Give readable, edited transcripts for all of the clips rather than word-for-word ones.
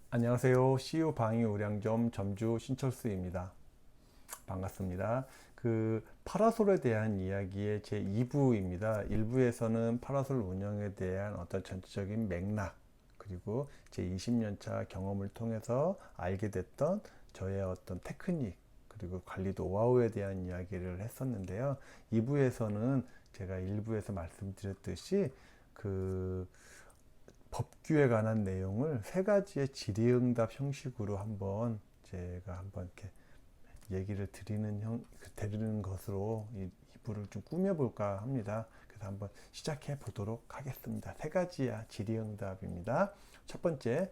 안녕하세요. CU 방위우량점 점주 신철수입니다. 반갑습니다. 파라솔에 대한 이야기의 제 2부입니다. 1부에서는 파라솔 운영에 대한 어떤 전체적인 맥락, 그리고 제 20년차 경험을 통해서 알게 됐던 저의 어떤 테크닉, 그리고 관리 노하우에 대한 이야기를 했었는데요. 2부에서는 제가 1부에서 말씀드렸듯이 법규에 관한 내용을 세 가지의 질의응답 형식으로 제가 한번 이렇게 얘기를 드리는 것으로 이 부를 좀 꾸며볼까 합니다. 그래서 한번 시작해 보도록 하겠습니다. 세 가지야 질의응답입니다. 첫 번째,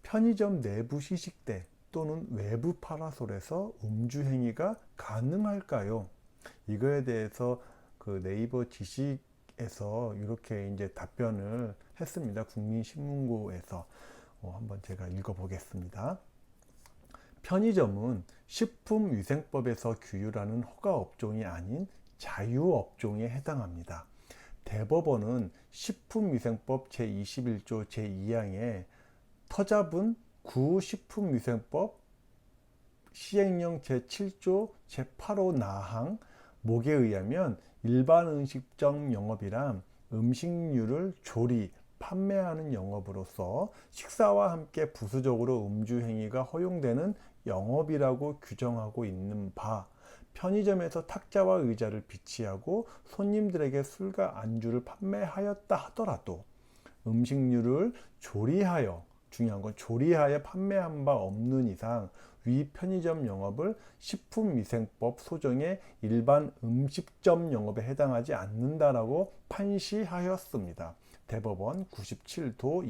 편의점 내부 시식대 또는 외부 파라솔에서 음주 행위가 가능할까요? 이거에 대해서 네이버 지식에서 이렇게 이제 답변을 했습니다. 국민신문고에서 한번 제가 읽어보겠습니다. 편의점은 식품위생법에서 규율하는 허가업종이 아닌 자유업종에 해당합니다. 대법원은 식품위생법 제21조 제2항에 터잡은 구식품위생법 시행령 제7조 제8호 나항 목에 의하면 일반 음식점 영업이란 음식류를 조리, 판매하는 영업으로서 식사와 함께 부수적으로 음주 행위가 허용되는 영업이라고 규정하고 있는 바, 편의점에서 탁자와 의자를 비치하고 손님들에게 술과 안주를 판매하였다 하더라도 음식류를 조리하여, 중요한 건 조리하여 판매한 바 없는 이상 위 편의점 영업을 식품위생법 소정의 일반 음식점 영업에 해당하지 않는다라고 판시하였습니다. 대법원 97도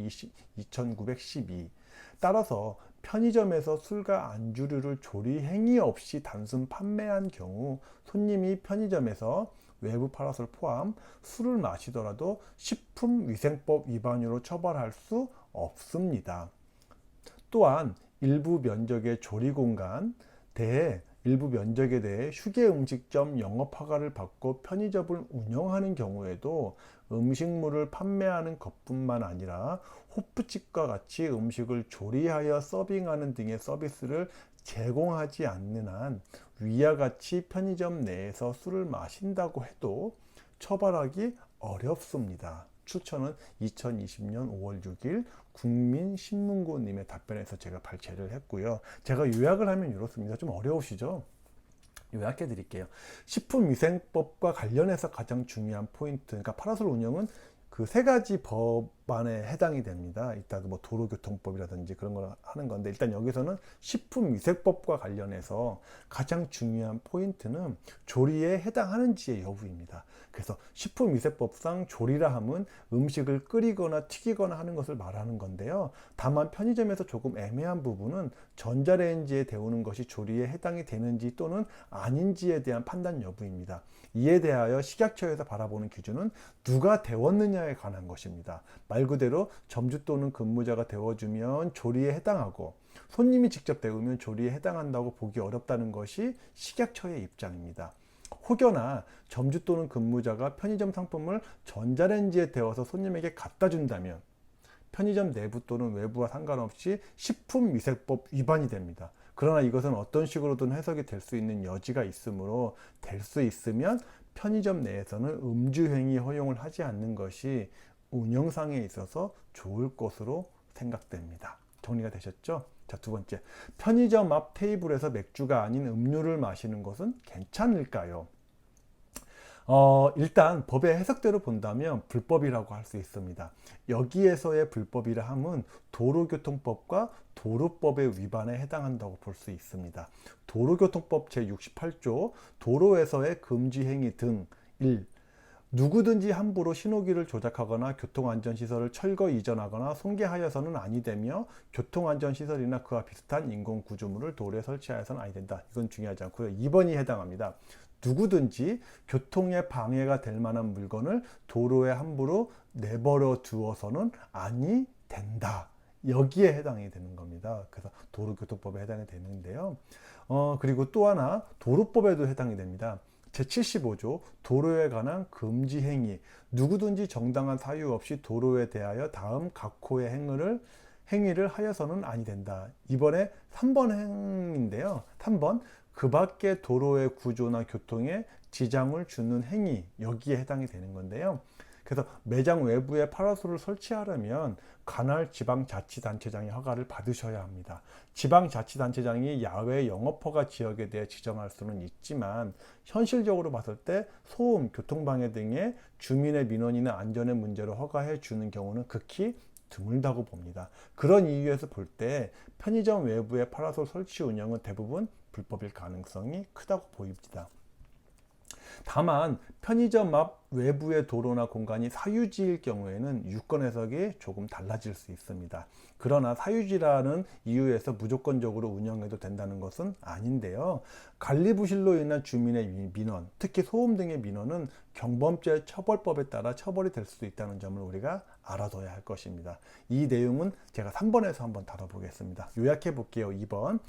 2912. 따라서 편의점에서 술과 안주류를 조리 행위 없이 단순 판매한 경우 손님이 편의점에서 외부 파라솔 포함 술을 마시더라도 식품위생법 위반으로 처벌할 수 없습니다. 또한 일부 면적의 조리공간 대해 일부 면적에 대해 휴게 음식점 영업 허가를 받고 편의점을 운영하는 경우에도 음식물을 판매하는 것뿐만 아니라 호프집과 같이 음식을 조리하여 서빙하는 등의 서비스를 제공하지 않는 한 위와 같이 편의점 내에서 술을 마신다고 해도 처벌하기 어렵습니다. 출처는 2020년 5월 6일 국민신문고님의 답변에서 제가 발췌를 했고요. 제가 요약을 하면 이렇습니다. 좀 어려우시죠? 요약해 드릴게요. 식품위생법과 관련해서 가장 중요한 포인트, 그러니까 파라솔 운영은 그 세 가지 법안에 해당이 됩니다. 이따 뭐 도로교통법이라든지 그런 걸 하는 건데, 일단 여기서는 식품위생법과 관련해서 가장 중요한 포인트는 조리에 해당하는지의 여부입니다. 그래서 식품위생법상 조리라 함은 음식을 끓이거나 튀기거나 하는 것을 말하는 건데요. 다만 편의점에서 조금 애매한 부분은 전자레인지에 데우는 것이 조리에 해당이 되는지 또는 아닌지에 대한 판단 여부입니다. 이에 대하여 식약처에서 바라보는 기준은 누가 데웠느냐에 관한 것입니다. 말 그대로 점주 또는 근무자가 데워주면 조리에 해당하고 손님이 직접 데우면 조리에 해당한다고 보기 어렵다는 것이 식약처의 입장입니다. 혹여나 점주 또는 근무자가 편의점 상품을 전자레인지에 데워서 손님에게 갖다 준다면 편의점 내부 또는 외부와 상관없이 식품위생법 위반이 됩니다. 그러나 이것은 어떤 식으로든 해석이 될 수 있는 여지가 있으므로 될 수 있으면 편의점 내에서는 음주행위 허용을 하지 않는 것이 운영상에 있어서 좋을 것으로 생각됩니다. 정리가 되셨죠? 자, 두 번째, 편의점 앞 테이블에서 맥주가 아닌 음료를 마시는 것은 괜찮을까요? 일단 법의 해석대로 본다면 불법이라고 할 수 있습니다. 여기에서의 불법이라 함은 도로교통법과 도로법의 위반에 해당한다고 볼 수 있습니다. 도로교통법 제68조 도로에서의 금지 행위 등 1. 누구든지 함부로 신호기를 조작하거나 교통안전시설을 철거 이전하거나 손괴하여서는 아니 되며 교통안전시설이나 그와 비슷한 인공구조물을 도로에 설치하여서는 아니 된다. 이건 중요하지 않고요. 2번이 해당합니다. 누구든지 교통에 방해가 될 만한 물건을 도로에 함부로 내버려 두어서는 아니 된다. 여기에 해당이 되는 겁니다. 그래서 도로교통법에 해당이 되는데요. 그리고 또 하나 도로법에도 해당이 됩니다. 제75조 도로에 관한 금지 행위, 누구든지 정당한 사유 없이 도로에 대하여 다음 각 호의 행위를 행위를 하여서는 아니 된다. 이번에 3번 행인데요. 3번 그 밖의 도로의 구조나 교통에 지장을 주는 행위, 여기에 해당이 되는 건데요. 그래서 매장 외부에 파라솔을 설치하려면 관할 지방자치단체장의 허가를 받으셔야 합니다. 지방자치단체장이 야외 영업허가 지역에 대해 지정할 수는 있지만 현실적으로 봤을 때 소음, 교통방해 등의 주민의 민원이나 안전의 문제로 허가해 주는 경우는 극히 드물다고 봅니다. 그런 이유에서 볼 때 편의점 외부의 파라솔 설치 운영은 대부분 불법일 가능성이 크다고 보입니다. 다만 편의점 앞 외부의 도로나 공간이 사유지일 경우에는 유권 해석이 조금 달라질 수 있습니다. 그러나 사유지라는 이유에서 무조건적으로 운영해도 된다는 것은 아닌데요. 관리부실로 인한 주민의 민원, 특히 소음 등의 민원은 경범죄 처벌법에 따라 처벌이 될 수도 있다는 점을 우리가 알아둬야 할 것입니다. 이 내용은 제가 3번에서 한번 다뤄보겠습니다. 요약해 볼게요. 2번.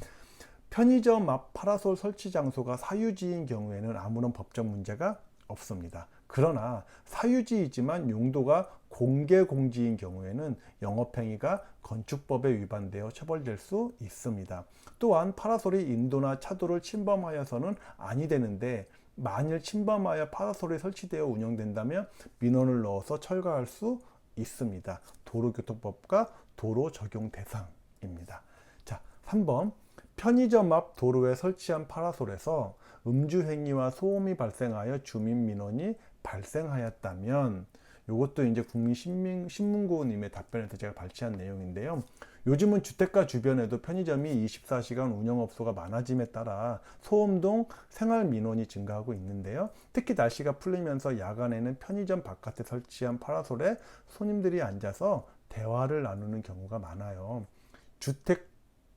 편의점 앞 파라솔 설치 장소가 사유지인 경우에는 아무런 법적 문제가 없습니다. 그러나 사유지이지만 용도가 공개공지인 경우에는 영업행위가 건축법에 위반되어 처벌될 수 있습니다. 또한 파라솔이 인도나 차도를 침범하여서는 아니 되는데 만일 침범하여 파라솔이 설치되어 운영된다면 민원을 넣어서 철거할 수 있습니다. 도로교통법과 도로 적용 대상입니다. 자, 3번. 편의점 앞 도로에 설치한 파라솔에서 음주 행위와 소음이 발생하여 주민 민원이 발생하였다면, 이것도 이제 국민신문고님의 답변에서 제가 발췌한 내용인데요. 요즘은 주택가 주변에도 편의점이 24시간 운영업소가 많아짐에 따라 소음 등 생활 민원이 증가하고 있는데요. 특히 날씨가 풀리면서 야간에는 편의점 바깥에 설치한 파라솔에 손님들이 앉아서 대화를 나누는 경우가 많아요.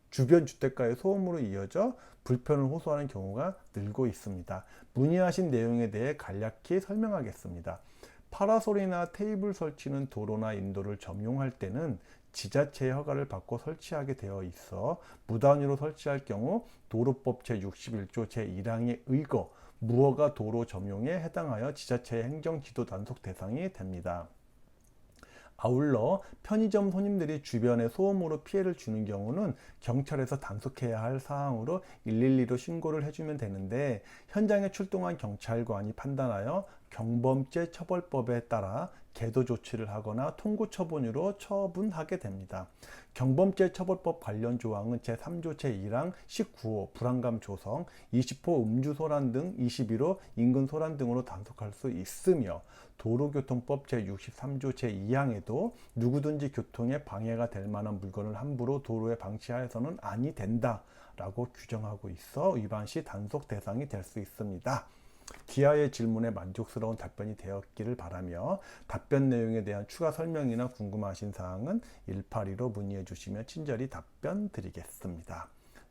주변 주택가의 소음으로 이어져 불편을 호소하는 경우가 늘고 있습니다. 문의하신 내용에 대해 간략히 설명하겠습니다. 파라솔이나 테이블 설치는 도로나 인도를 점용할 때는 지자체의 허가를 받고 설치하게 되어 있어 무단위로 설치할 경우 도로법 제61조 제1항에 의거 무허가 도로 점용에 해당하여 지자체의 행정지도 단속 대상이 됩니다. 아울러 편의점 손님들이 주변에 소음으로 피해를 주는 경우는 경찰에서 단속해야 할 사항으로 112로 신고를 해주면 되는데, 현장에 출동한 경찰관이 판단하여 경범죄 처벌법에 따라 계도 조치를 하거나 통고 처분으로 처분하게 됩니다. 경범죄 처벌법 관련 조항은 제3조 제1항 19호 불안감 조성, 20호 음주 소란 등 21호 인근 소란 등으로 단속할 수 있으며, 도로교통법 제63조 제2항에도 누구든지 교통에 방해가 될 만한 물건을 함부로 도로에 방치하여서는 아니 된다 라고 규정하고 있어 위반 시 단속 대상이 될 수 있습니다. 기하의 질문에 만족스러운 답변이 되었기를 바라며 답변 내용에 대한 추가 설명이나 궁금하신 사항은 182로 문의해 주시면 친절히 답변 드리겠습니다.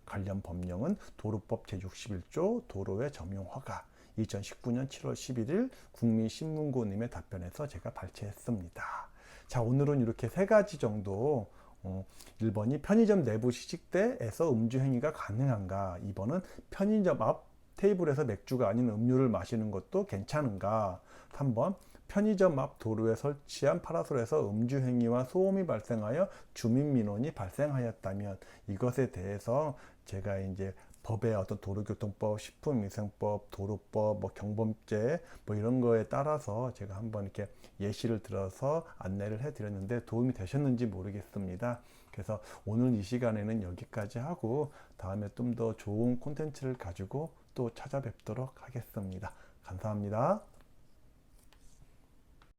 관련 법령은 도로법 제61조 도로의 점용 허가, 2019년 7월 11일 국민신문고님의 답변에서 제가 발췌했습니다. 자, 오늘은 이렇게 세 가지 정도 1번이 편의점 내부 시식대에서 음주 행위가 가능한가, 2번은 편의점 앞 테이블에서 맥주가 아닌 음료를 마시는 것도 괜찮은가, 3번 편의점 앞 도로에 설치한 파라솔에서 음주 행위와 소음이 발생하여 주민 민원이 발생하였다면 이것에 대해서 제가 이제 법의 어떤 도로교통법, 식품위생법, 도로법, 경범죄 이런 거에 따라서 제가 한번 이렇게 예시를 들어서 안내를 해드렸는데 도움이 되셨는지 모르겠습니다. 그래서 오늘 이 시간에는 여기까지 하고 다음에 좀 더 좋은 콘텐츠를 가지고 또 찾아뵙도록 하겠습니다. 감사합니다.